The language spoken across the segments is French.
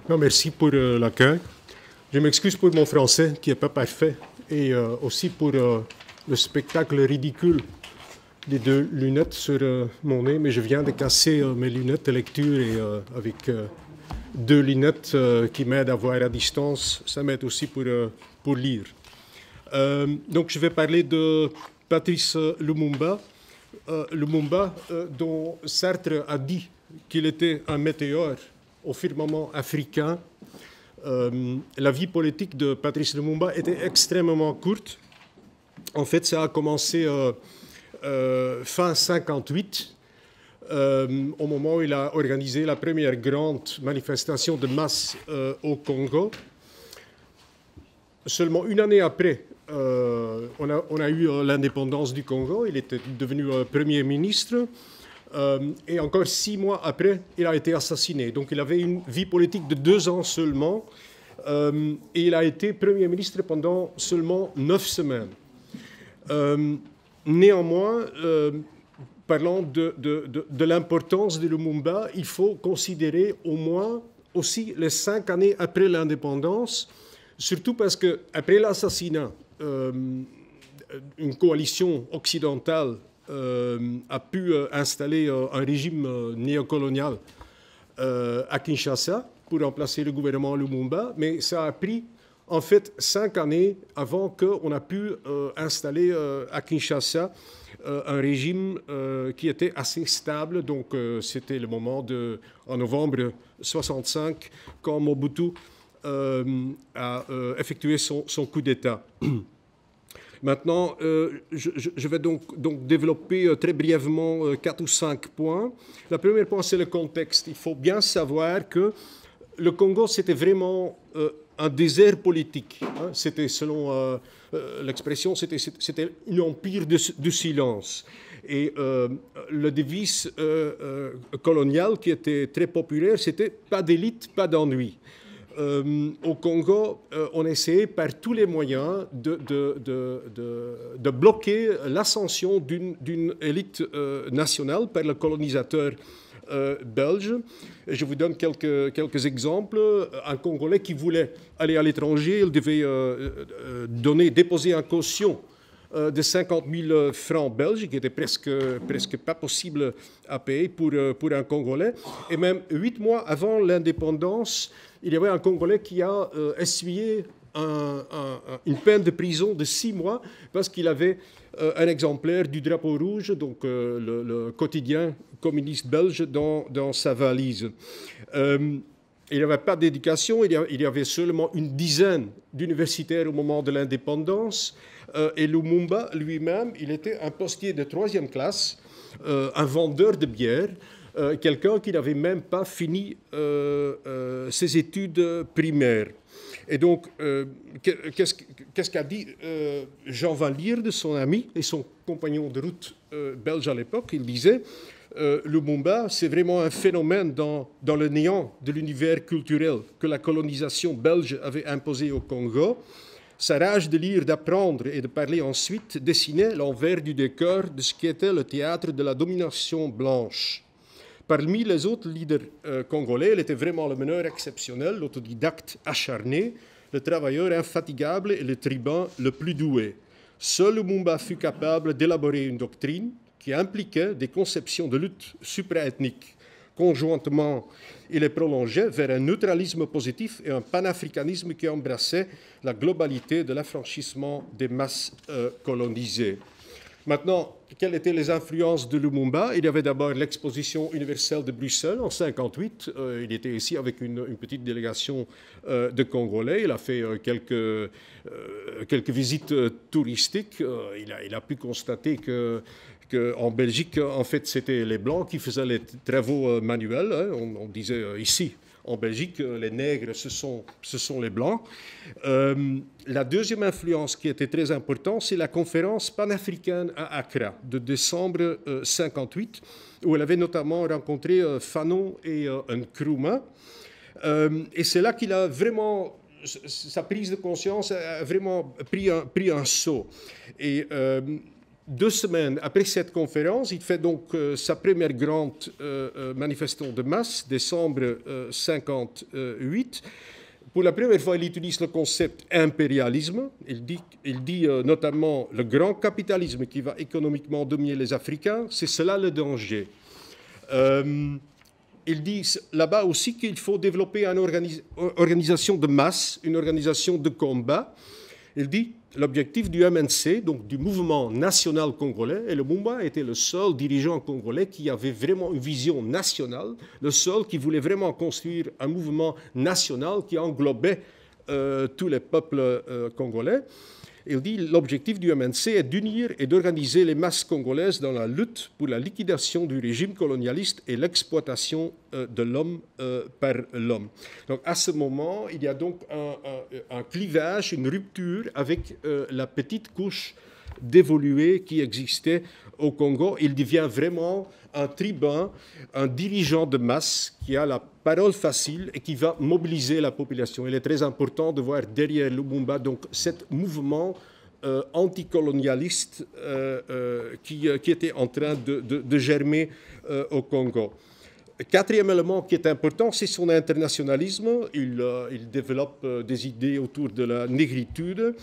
Non, merci pour l'accueil. Je m'excuse pour mon français qui n'est pas parfait et aussi pour le spectacle ridicule des deux lunettes sur mon nez, mais je viens de casser mes lunettes de lecture et avec deux lunettes qui m'aident à voir à distance, ça m'aide aussi pour lire. Donc je vais parler de Patrice Lumumba. Lumumba, dont Sartre a dit qu'il était un météore au firmament africain. La vie politique de Patrice Lumumba était extrêmement courte. En fait, ça a commencé fin 58, au moment où il a organisé la première grande manifestation de masse au Congo. Seulement une année après, on a eu l'indépendance du Congo. Il était devenu Premier ministre. Et encore 6 mois après, il a été assassiné. Donc il avait une vie politique de 2 ans seulement. Et il a été Premier ministre pendant seulement 9 semaines. Néanmoins, parlant de l'importance de Lumumba, il faut considérer au moins aussi les 5 années après l'indépendance, surtout parce qu'après l'assassinat, une coalition occidentale a pu installer un régime néocolonial à Kinshasa pour remplacer le gouvernement Lumumba, mais ça a pris en fait 5 années avant qu'on a pu installer à Kinshasa un régime qui était assez stable. Donc c'était le moment en novembre 1965 quand Mobutu a effectué son coup d'État. Maintenant, je vais donc développer très brièvement 4 ou 5 points. Le premier point, c'est le contexte. Il faut bien savoir que le Congo, c'était vraiment un désert politique. Hein. C'était, selon l'expression, c'était un empire de silence. Et le devise colonial qui était très populaire, c'était « pas d'élite, pas d'ennui ». Au Congo, on essayait par tous les moyens de bloquer l'ascension d'une élite nationale par le colonisateur belge. Et je vous donne quelques exemples. Un Congolais qui voulait aller à l'étranger, il devait déposer un caution de 50 000 francs belges, qui était presque pas possible à payer pour un Congolais. Et même 8 mois avant l'indépendance, il y avait un Congolais qui a essuyé une peine de prison de 6 mois parce qu'il avait un exemplaire du drapeau rouge, donc le quotidien communiste belge, dans sa valise. Il n'y avait pas d'éducation, il y avait seulement une dizaine d'universitaires au moment de l'indépendance. Et Lumumba lui-même, il était un postier de 3e classe, un vendeur de bière, quelqu'un qui n'avait même pas fini ses études primaires. Et donc, qu'est-ce qu'a dit Jean Van Lierde, son ami et son compagnon de route belge à l'époque? Il disait Lumumba, c'est vraiment un phénomène dans le néant de l'univers culturel que la colonisation belge avait imposé au Congo. Sa rage de lire, d'apprendre et de parler ensuite dessinait l'envers du décor de ce qui était le théâtre de la domination blanche. Parmi les autres leaders congolais, il était vraiment le meneur exceptionnel, l'autodidacte acharné, le travailleur infatigable et le tribun le plus doué. Seul Lumumba fut capable d'élaborer une doctrine qui impliquait des conceptions de lutte supraethnique. Conjointement, il les prolongeait vers un neutralisme positif et un panafricanisme qui embrassait la globalité de l'affranchissement des masses colonisées. Maintenant, quelles étaient les influences de Lumumba? Il y avait d'abord l'exposition universelle de Bruxelles en 1958. Il était ici avec une petite délégation de Congolais. Il a fait quelques visites touristiques. Il a pu constater qu'en Belgique, en fait, c'était les Blancs qui faisaient les travaux manuels. Hein. On disait ici, en Belgique, les nègres, ce sont les Blancs. La deuxième influence qui était très importante, c'est la conférence panafricaine à Accra de décembre 1958, où elle avait notamment rencontré Fanon et Nkrumah. Et c'est là qu'il a vraiment, sa prise de conscience a vraiment pris un saut. Et 2 semaines après cette conférence, il fait donc sa première grande manifestation de masse, décembre 1958. Pour la première fois, il utilise le concept impérialisme. Il dit notamment le grand capitalisme qui va économiquement dominer les Africains, c'est cela le danger. Il dit là-bas aussi qu'il faut développer une organisation de masse, une organisation de combat. Il dit l'objectif du MNC, donc du mouvement national congolais, et Lumumba était le seul dirigeant congolais qui avait vraiment une vision nationale, le seul qui voulait vraiment construire un mouvement national qui englobait tous les peuples congolais. Il dit l'objectif du MNC est d'unir et d'organiser les masses congolaises dans la lutte pour la liquidation du régime colonialiste et l'exploitation de l'homme par l'homme. Donc à ce moment, il y a donc un clivage, une rupture avec la petite couche d'évolués qui existait au Congo. Il devient vraiment un tribun, un dirigeant de masse qui a la parole facile et qui va mobiliser la population. Il est très important de voir derrière Lumumba donc cet mouvement anticolonialiste qui était en train de germer au Congo. Quatrième élément qui est important, c'est son internationalisme. Il développe des idées autour de la négritude.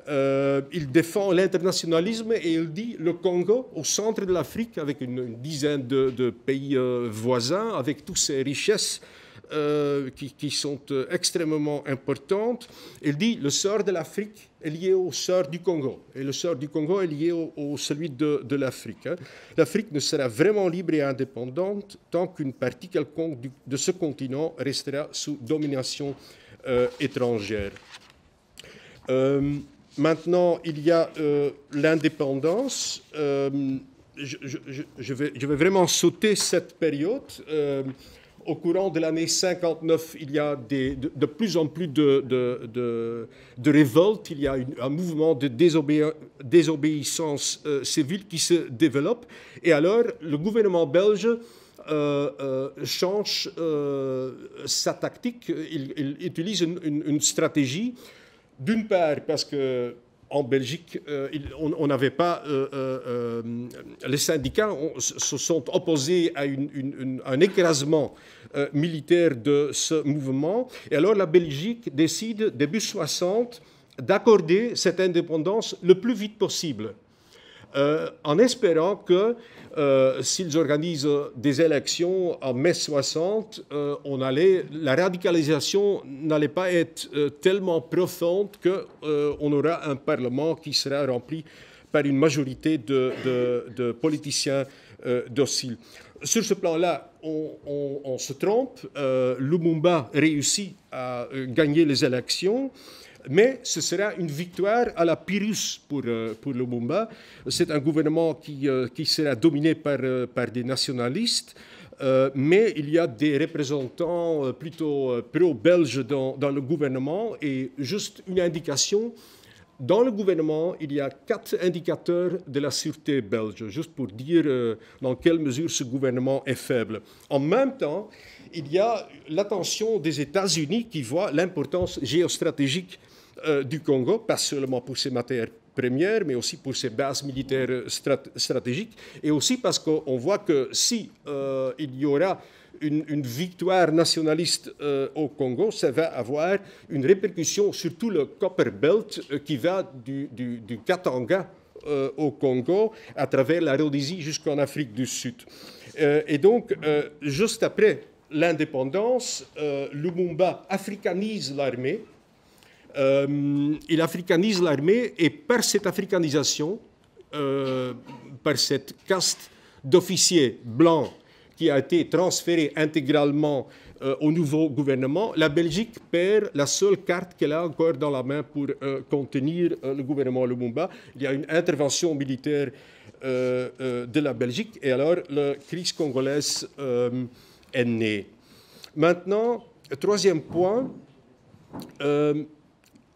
Il défend l'internationalisme et il dit le Congo, au centre de l'Afrique, avec une dizaine de pays voisins, avec toutes ces richesses qui sont extrêmement importantes. Il dit le sort de l'Afrique est lié au sort du Congo. Et le sort du Congo est lié au celui de l'Afrique. L'Afrique ne sera vraiment libre et indépendante tant qu'une partie quelconque de ce continent restera sous domination étrangère. Maintenant, il y a l'indépendance. Je vais vraiment sauter cette période. Au courant de l'année 59, il y a de plus en plus de révoltes, il y a un mouvement de désobéissance civile qui se développe. Et alors, le gouvernement belge change sa tactique. Il utilise une stratégie, d'une part parce que en Belgique, on n'avait pas... les syndicats se sont opposés à un écrasement militaire de ce mouvement. Et alors la Belgique décide, début 60, d'accorder cette indépendance le plus vite possible, en espérant que s'ils organisent des élections en mai 60, la radicalisation n'allait pas être tellement profonde qu'on aura un Parlement qui sera rempli par une majorité de politiciens dociles. Sur ce plan-là, on se trompe. Lumumba réussit à gagner les élections. Mais ce sera une victoire à la Pyrrhus pour Lumumba. C'est un gouvernement qui sera dominé par des nationalistes, mais il y a des représentants plutôt pro-belges dans le gouvernement. Et juste une indication, dans le gouvernement, il y a 4 indicateurs de la sûreté belge, juste pour dire dans quelle mesure ce gouvernement est faible. En même temps, il y a l'attention des États-Unis qui voient l'importance géostratégique du Congo, pas seulement pour ses matières premières, mais aussi pour ses bases militaires stratégiques, et aussi parce qu'on voit que si il y aura une victoire nationaliste au Congo, ça va avoir une répercussion sur tout le Copper Belt qui va du Katanga au Congo, à travers la Rhodésie jusqu'en Afrique du Sud. Et donc, juste après l'indépendance, Lumumba africanise l'armée. Il africanise l'armée et par cette africanisation, par cette caste d'officiers blancs qui a été transférée intégralement au nouveau gouvernement, la Belgique perd la seule carte qu'elle a encore dans la main pour contenir le gouvernement Lumumba. Il y a une intervention militaire de la Belgique et alors la crise congolaise est née. Maintenant, troisième point,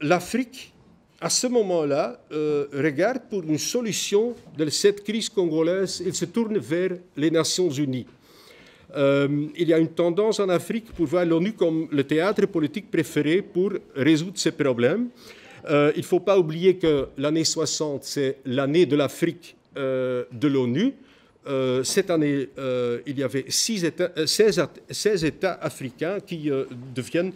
l'Afrique, à ce moment-là, regarde pour une solution de cette crise congolaise. Il se tourne vers les Nations Unies. Il y a une tendance en Afrique pour voir l'ONU comme le théâtre politique préféré pour résoudre ces problèmes. Il ne faut pas oublier que l'année 60, c'est l'année de l'Afrique de l'ONU. Cette année, il y avait 16 États africains qui deviennent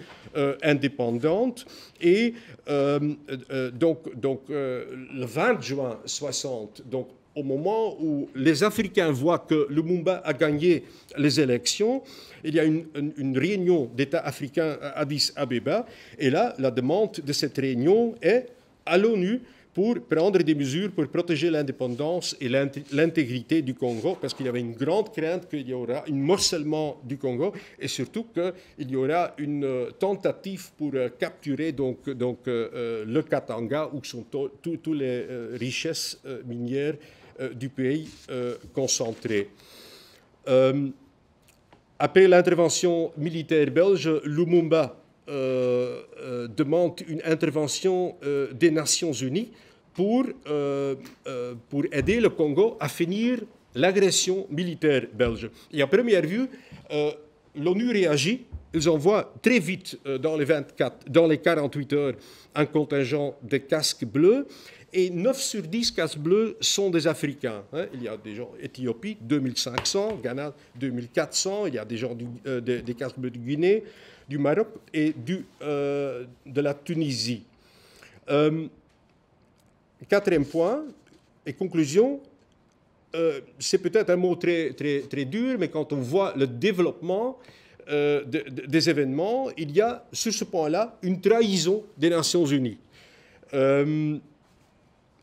indépendants. Et donc, le 20 juin 60, donc, au moment où les Africains voient que Lumumba a gagné les élections, il y a une réunion d'États africains à Addis Abeba. Et là, la demande de cette réunion est à l'ONU pour prendre des mesures pour protéger l'indépendance et l'intégrité du Congo, parce qu'il y avait une grande crainte qu'il y aura un morcellement du Congo, et surtout qu'il y aura une tentative pour capturer le Katanga, où sont toutes les richesses minières du pays concentrées. Après l'intervention militaire belge, Lumumba demande une intervention des Nations Unies pour aider le Congo à finir l'agression militaire belge. Et à première vue, l'ONU réagit. Ils envoient très vite, dans les 48 heures, un contingent de casques bleus. Et 9 sur 10 casques bleus sont des Africains. Il y a des gens Éthiopie, 2500, Ghana, 2400. Il y a des gens des casques bleus de Guinée, du Maroc et de la Tunisie. Quatrième point et conclusion, c'est peut-être un mot très, très, très dur, mais quand on voit le développement des événements, il y a sur ce point-là une trahison des Nations Unies.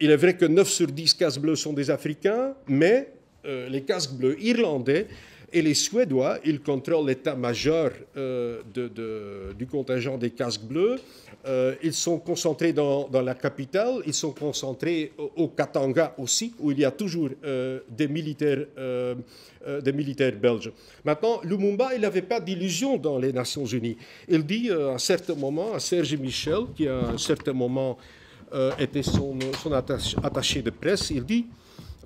Il est vrai que 9 sur 10 casques bleus sont des Africains, mais les casques bleus irlandais et les Suédois, ils contrôlent l'état-major du contingent des casques bleus. Ils sont concentrés dans la capitale, ils sont concentrés au Katanga aussi, où il y a toujours des militaires belges. Maintenant, Lumumba, il n'avait pas d'illusion dans les Nations Unies. Il dit à un certain moment à Serge Michel, qui à un certain moment était son attaché de presse, il dit: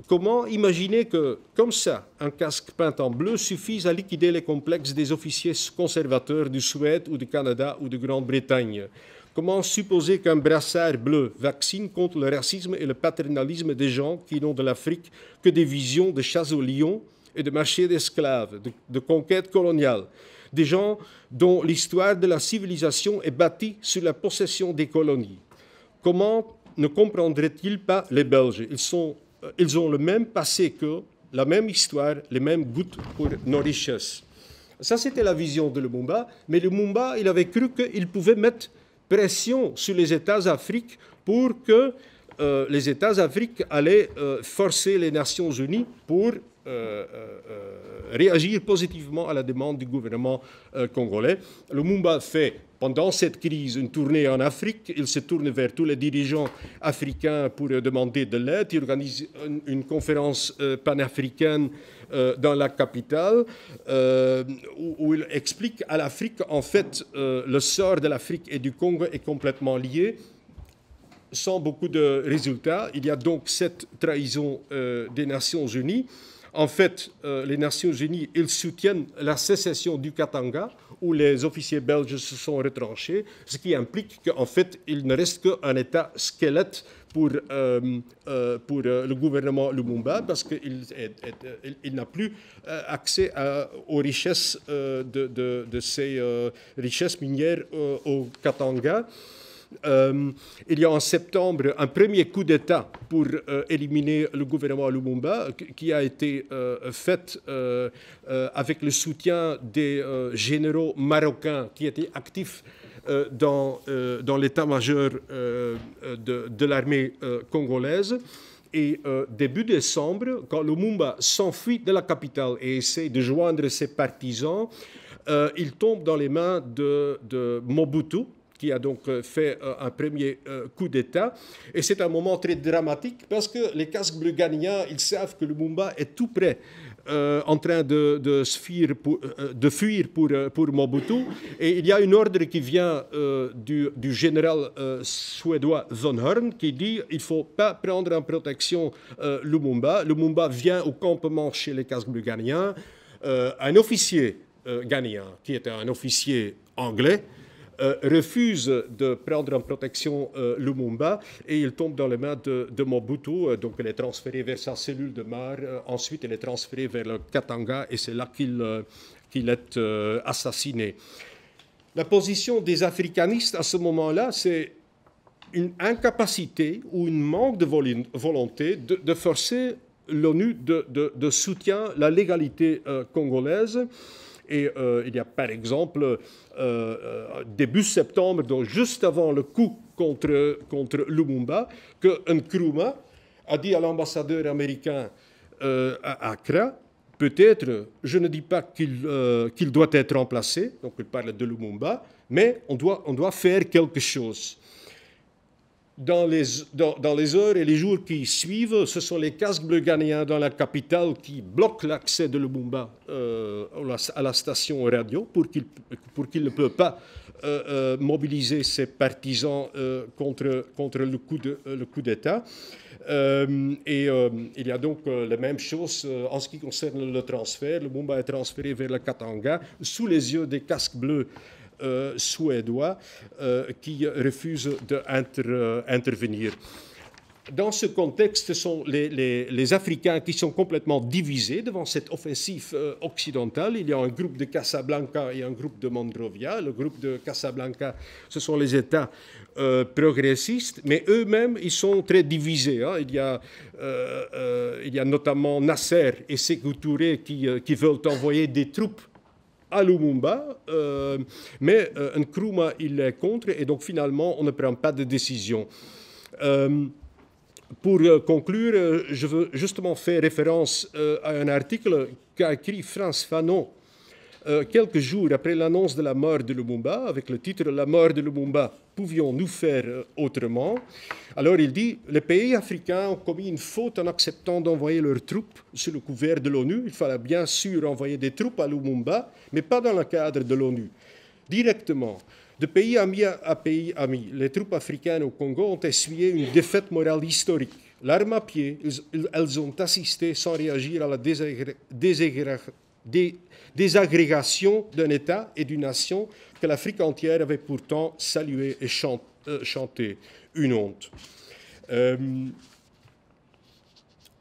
comment imaginer que, comme ça, un casque peint en bleu suffise à liquider les complexes des officiers conservateurs du Suède ou du Canada ou de Grande-Bretagne? Comment supposer qu'un brassard bleu vaccine contre le racisme et le paternalisme des gens qui n'ont de l'Afrique que des visions de chasse au lion et de marché d'esclaves, de conquête coloniale, des gens dont l'histoire de la civilisation est bâtie sur la possession des colonies? Comment ne comprendraient-ils pas les Belges? Ils ont le même passé qu'eux, la même histoire, les mêmes gouttes pour nos richesses. Ça, c'était la vision de Lumumba. Mais Lumumba, il avait cru qu'il pouvait mettre pression sur les États africains pour que les États africains allaient forcer les Nations Unies pour réagir positivement à la demande du gouvernement congolais. Lumumba fait, pendant cette crise, une tournée en Afrique. Il se tourne vers tous les dirigeants africains pour demander de l'aide. Il organise une conférence panafricaine dans la capitale où il explique à l'Afrique, en fait, le sort de l'Afrique et du Congo est complètement lié, sans beaucoup de résultats. Il y a donc cette trahison des Nations Unies. En fait, les Nations Unies, ils soutiennent la sécession du Katanga, où les officiers belges se sont retranchés, ce qui implique qu'en fait, il ne reste qu'un État squelette pour le gouvernement Lumumba, parce qu'il n'a plus accès aux richesses de ces richesses minières au Katanga. Il y a en septembre un premier coup d'État pour éliminer le gouvernement Lumumba qui a été fait avec le soutien des généraux marocains qui étaient actifs dans l'état-major de l'armée congolaise. Et début décembre, quand Lumumba s'enfuit de la capitale et essaie de joindre ses partisans, il tombe dans les mains de Mobutu, qui a donc fait un premier coup d'État. Et c'est un moment très dramatique parce que les casques bleus ghanéens, ils savent que Lumumba est tout près, en train de fuir pour Mobutu. Et il y a une ordre qui vient du général suédois Von Horn qui dit il ne faut pas prendre en protection Lumumba. Lumumba vient au campement chez les casques bleus ghanéens. Un officier ghanéen, qui était un officier anglais, refuse de prendre en protection Lumumba et il tombe dans les mains de Mobutu. Donc il est transféré vers sa cellule de Mar. Ensuite, il est transféré vers le Katanga et c'est là qu'il est assassiné. La position des africanistes à ce moment-là, c'est une incapacité ou un manque de volonté de forcer l'ONU de soutien à la légalité congolaise. Et il y a par exemple, début septembre, donc juste avant le coup contre Lumumba, que Nkrumah a dit à l'ambassadeur américain à Accra, peut-être, je ne dis pas qu'il doit être remplacé, donc il parle de Lumumba, mais on doit faire quelque chose. Dans les heures et les jours qui suivent, ce sont les casques bleus ghanéens dans la capitale qui bloquent l'accès de Lumumba à la station radio pour qu'il ne peut pas mobiliser ses partisans contre le coup d'État. Il y a donc la même chose en ce qui concerne le transfert. Lumumba est transféré vers le Katanga sous les yeux des casques bleus suédois qui refusent d'intervenir. Dans ce contexte, ce sont les Africains qui sont complètement divisés devant cette offensive occidentale. Il y a un groupe de Casablanca et un groupe de Monrovia. Le groupe de Casablanca, ce sont les États progressistes, mais eux-mêmes, ils sont très divisés. Hein. Il y a notamment Nasser et Sékou Touré qui veulent envoyer des troupes à Lumumba, mais Nkrumah, il est contre, et donc finalement, on ne prend pas de décision. Pour conclure, je veux justement faire référence à un article qu'a écrit Frantz Fanon quelques jours après l'annonce de la mort de Lumumba, avec le titre « La mort de Lumumba, pouvions-nous faire autrement ?» Alors il dit « Les pays africains ont commis une faute en acceptant d'envoyer leurs troupes sous le couvert de l'ONU. Il fallait bien sûr envoyer des troupes à Lumumba, mais pas dans le cadre de l'ONU. Directement, de pays amis à pays amis, les troupes africaines au Congo ont essuyé une défaite morale historique. L'arme à pied, elles ont assisté sans réagir à la désagrégation d'un État et d'une nation que l'Afrique entière avait pourtant salué et chanté. Une honte. Il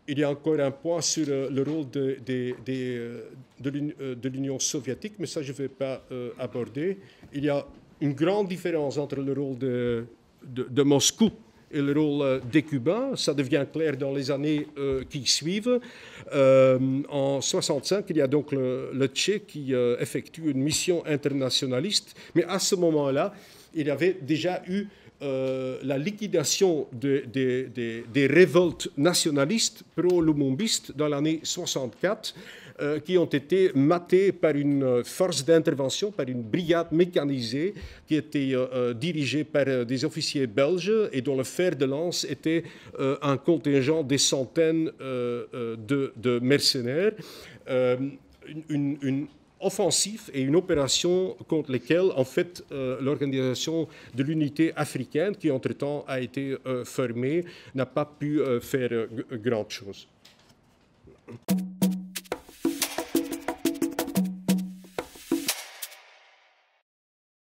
y a encore un point sur le rôle de l'Union soviétique, mais ça je ne vais pas aborder. Il y a une grande différence entre le rôle de Moscou et le rôle des Cubains. Ça devient clair dans les années qui suivent. En 1965, il y a donc le Che qui effectue une mission internationaliste, mais à ce moment-là, il y avait déjà eu la liquidation des révoltes nationalistes pro-lumumbistes dans l'année 1964, qui ont été matées par une force d'intervention, par une brigade mécanisée qui était dirigée par des officiers belges et dont le fer de lance était un contingent des centaines de mercenaires. Une offensif et une opération contre lesquelles, en fait, l'Organisation de l'Unité africaine, qui entre-temps a été formée, n'a pas pu faire grand chose.